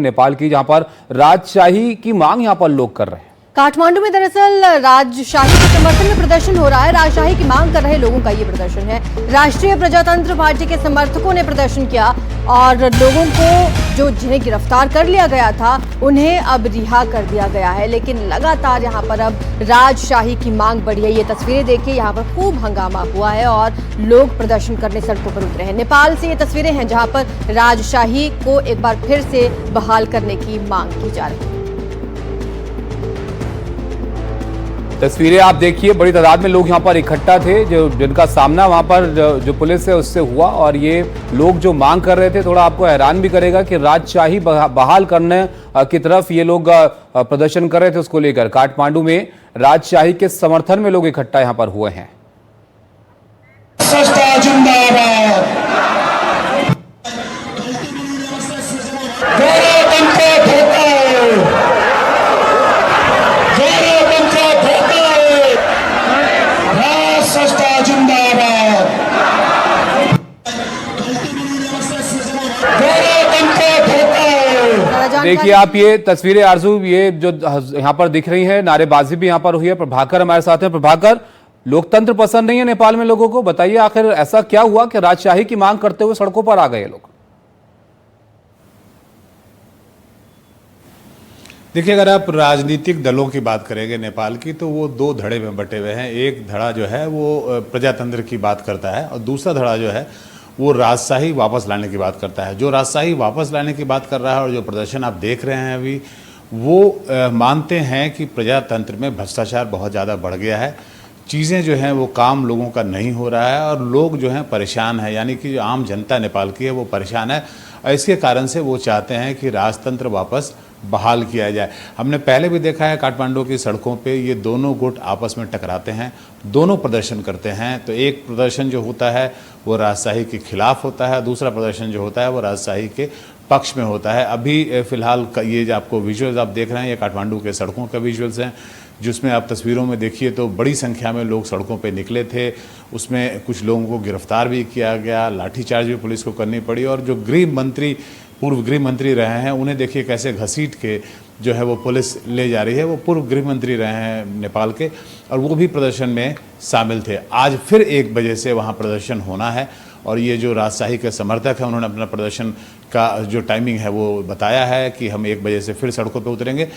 नेपाल की, जहां पर राजशाही की मांग यहां पर लोग कर रहे हैं। काठमांडू में दरअसल राजशाही के समर्थन में प्रदर्शन हो रहा है। राजशाही की मांग कर रहे लोगों का ये प्रदर्शन है। राष्ट्रीय प्रजातंत्र पार्टी के समर्थकों ने प्रदर्शन किया और लोगों को जो जिन्हें गिरफ्तार कर लिया गया था उन्हें अब रिहा कर दिया गया है। लेकिन लगातार यहाँ पर अब राजशाही की मांग बढ़ी है। ये तस्वीरें देखिए, यहाँ पर खूब हंगामा हुआ है और लोग प्रदर्शन करने सड़कों पर उतरे हैं। नेपाल से ये तस्वीरें हैं जहाँ पर राजशाही को एक बार फिर से बहाल करने की मांग की जा रही है। तस्वीरें आप देखिए, बड़ी तादाद में लोग यहाँ पर इकट्ठा थे, जिनका सामना वहाँ पर जो पुलिस है उससे हुआ। और ये लोग जो मांग कर रहे थे, थोड़ा आपको हैरान भी करेगा कि राजशाही बहाल करने की तरफ ये लोग प्रदर्शन कर रहे थे। उसको लेकर काठमांडू में राजशाही के समर्थन में लोग इकट्ठा यहाँ पर हुए हैं। देखिए आप ये तस्वीरें आरजू, ये जो यहाँ पर दिख रही है, नारेबाजी भी यहाँ पर हुई है। प्रभाकर हमारे साथ हैं। प्रभाकर, लोकतंत्र पसंद नहीं है नेपाल में लोगों को, बताइए आखिर ऐसा क्या हुआ कि राजशाही की मांग करते हुए सड़कों पर आ गए लोग? देखिए, अगर आप राजनीतिक दलों की बात करेंगे नेपाल की, तो वो दो धड़े में बटे हुए हैं। एक धड़ा जो है वो प्रजातंत्र की बात करता है और दूसरा धड़ा जो है वो राजशाही वापस लाने की बात करता है। जो राजशाही वापस लाने की बात कर रहा है और जो प्रदर्शन आप देख रहे हैं अभी, वो मानते हैं कि प्रजातंत्र में भ्रष्टाचार बहुत ज़्यादा बढ़ गया है। चीज़ें जो हैं वो काम लोगों का नहीं हो रहा है और लोग जो हैं परेशान है, यानी कि जो आम जनता नेपाल की है वो परेशान है। और इसके कारण से वो चाहते हैं कि राजतंत्र वापस बहाल किया जाए। हमने पहले भी देखा है काठमांडू की सड़कों पे ये दोनों गुट आपस में टकराते हैं, दोनों प्रदर्शन करते हैं। तो एक प्रदर्शन जो होता है वो राजशाही के खिलाफ होता है, दूसरा प्रदर्शन जो होता है वो राजशाही के पक्ष में होता है। अभी फिलहाल ये जो आपको विजुअल्स आप देख रहे हैं, ये काठमांडू के सड़कों का विजुअल्स हैं, जिसमें आप तस्वीरों में देखिए तो बड़ी संख्या में लोग सड़कों पे निकले थे। उसमें कुछ लोगों को गिरफ्तार भी किया गया, लाठीचार्ज भी पुलिस को करनी पड़ी। और जो पूर्व गृह मंत्री रहे हैं, उन्हें देखिए कैसे घसीट के जो है वो पुलिस ले जा रही है। वो पूर्व गृह मंत्री रहे हैं नेपाल के और वो भी प्रदर्शन में शामिल थे। आज फिर 1 बजे से वहाँ प्रदर्शन होना है और ये जो राजशाही के समर्थक हैं उन्होंने अपना प्रदर्शन का जो टाइमिंग है वो बताया है कि हम 1 बजे से फिर सड़कों पर उतरेंगे।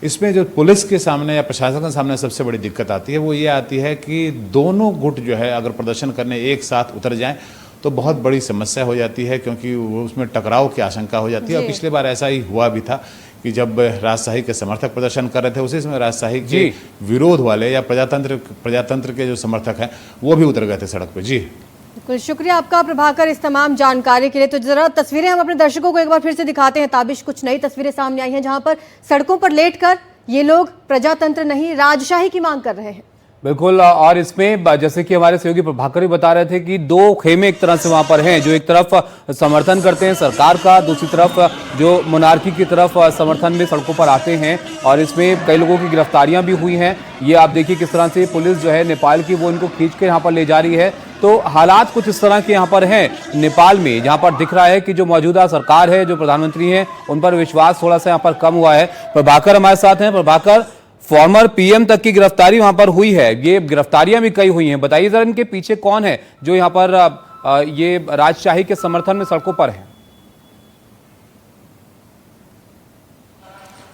इसमें जो पुलिस के सामने या प्रशासन के सामने सबसे बड़ी दिक्कत आती है वो ये आती है कि दोनों गुट जो है अगर प्रदर्शन करने एक साथ उतर जाएं तो बहुत बड़ी समस्या हो जाती है, क्योंकि उसमें टकराव की आशंका हो जाती है। और पिछले बार ऐसा ही हुआ भी था कि जब राजशाही के समर्थक प्रदर्शन कर रहे थे, उसी समय राजशाही के विरोध वाले या प्रजातंत्र के जो समर्थक हैं वो भी उतर गए थे सड़क पे। जी बिल्कुल, शुक्रिया आपका प्रभाकर इस तमाम जानकारी के लिए। तो जरा तस्वीरें हम अपने दर्शकों को एक बार फिर से दिखाते हैं। ताबिश, कुछ नई तस्वीरें सामने आई हैं जहां पर सड़कों पर लेटकर ये लोग प्रजातंत्र नहीं राजशाही की मांग कर रहे हैं। बिल्कुल, और इसमें जैसे कि हमारे सहयोगी प्रभाकर भी बता रहे थे कि 2 खेमे एक तरह से वहां पर हैं, जो एक तरफ समर्थन करते हैं सरकार का, दूसरी तरफ जो मोनार्की की तरफ समर्थन में सड़कों पर आते हैं। और इसमें कई लोगों की गिरफ्तारियां भी हुई हैं। ये आप देखिए किस तरह से पुलिस जो है नेपाल की वो इनको खींच के यहाँ पर ले जा रही है। तो हालात कुछ इस तरह के यहाँ पर हैं नेपाल में, जहाँ पर दिख रहा है कि जो मौजूदा सरकार है, जो प्रधानमंत्री हैं, उन पर विश्वास थोड़ा सा यहाँ पर कम हुआ है। प्रभाकर हमारे साथ हैं। प्रभाकर, फॉर्मर पीएम तक की गिरफ्तारी वहां पर हुई है, ये गिरफ्तारियां भी कई हुई हैं, बताइए जरा इनके पीछे कौन है जो यहां पर ये राजशाही के समर्थन में सड़कों पर है?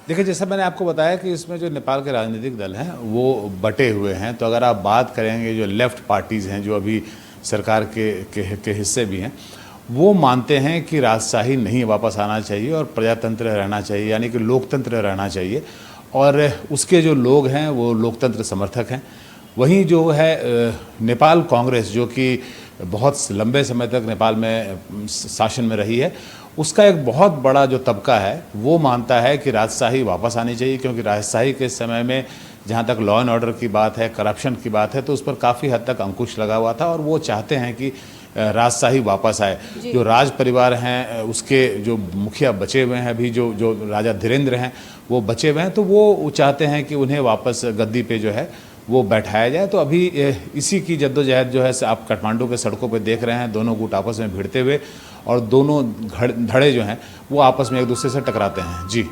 देखिए, जैसा मैंने आपको बताया कि इसमें जो नेपाल के राजनीतिक दल हैं वो बटे हुए हैं। तो अगर आप बात करेंगे जो लेफ्ट पार्टीज़ हैं जो अभी सरकार के हिस्से भी हैं, वो मानते हैं कि राजशाही नहीं वापस आना चाहिए और प्रजातंत्र रहना चाहिए, यानी कि लोकतंत्र रहना चाहिए। और उसके जो लोग हैं वो लोकतंत्र समर्थक हैं। वहीं जो है नेपाल कांग्रेस, जो कि बहुत लंबे समय तक नेपाल में शासन में रही है, उसका एक बहुत बड़ा जो तबका है वो मानता है कि राजशाही वापस आनी चाहिए, क्योंकि राजशाही के समय में जहाँ तक लॉ एंड ऑर्डर की बात है, करप्शन की बात है, तो उस पर काफ़ी हद तक अंकुश लगा हुआ था और वो चाहते हैं कि राजशाही वापस आए। जो राज परिवार हैं उसके जो मुखिया बचे हुए हैं अभी, जो राजा धीरेन्द्र हैं वो बचे हुए हैं, तो वो चाहते हैं कि उन्हें वापस गद्दी पे जो है वो बैठाया जाए। तो अभी इसी की जद्दोजहद जो है आप काठमांडू के सड़कों पे देख रहे हैं, दोनों गुट आपस में भिड़ते हुए। और दोनों धड़े जो हैं वो आपस में एक दूसरे से टकराते हैं। जी।